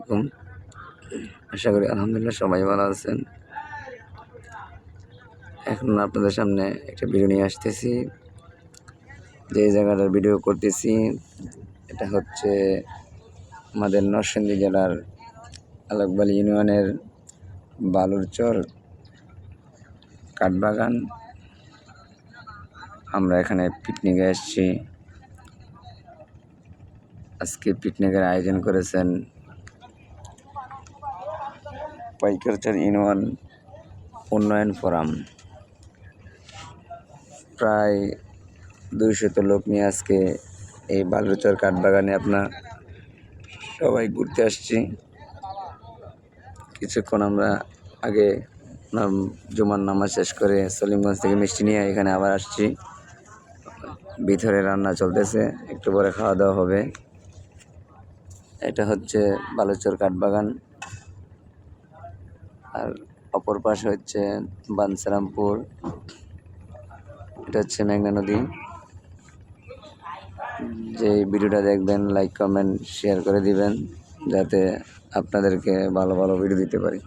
আলাইকুম। আশা করি আলহামদুলিল্লাহ সবাই ভালো আছেন। এখন আপনাদের সামনে একটা ভিডিও নিয়ে আসতেছি। যে জায়গাটার ভিডিও করতেছি এটা হচ্ছে আমাদের নরসিংদী জেলার আলোকবালী ইউনিয়নের বালুরচর কাঠবাগান। আমরা এখানে পিকনিকে এসেছি। আজকে পিকনিকের আয়োজন করেছেন পাইকারচর ইউনিয়ন উন্নয়ন ফোরাম। প্রায় 200 লোক নিয়ে আজকে এই বালুরচর কাঠবাগানে আপনার সবাই ঘুরতে আসছি। কিছুক্ষণ আমরা আগে জুমার নামাজ শেষ করে সলিমগঞ্জ থেকে মিষ্টি নিয়ে এখানে আবার আসছি। ভিতরে রান্না চলতেছে, একটু পরে খাওয়া দাওয়া হবে। এটা হচ্ছে বালুরচর কাঠবাগান, আর অপর পাশে হচ্ছে বাঞ্ছারামপুর। এটা হচ্ছে মেঘনা নদী। যে ভিডিওটা দেখবেন লাইক কমেন্ট শেয়ার করে দিবেন, যাতে আপনাদেরকে ভালো ভালো ভিডিও দিতে পারি।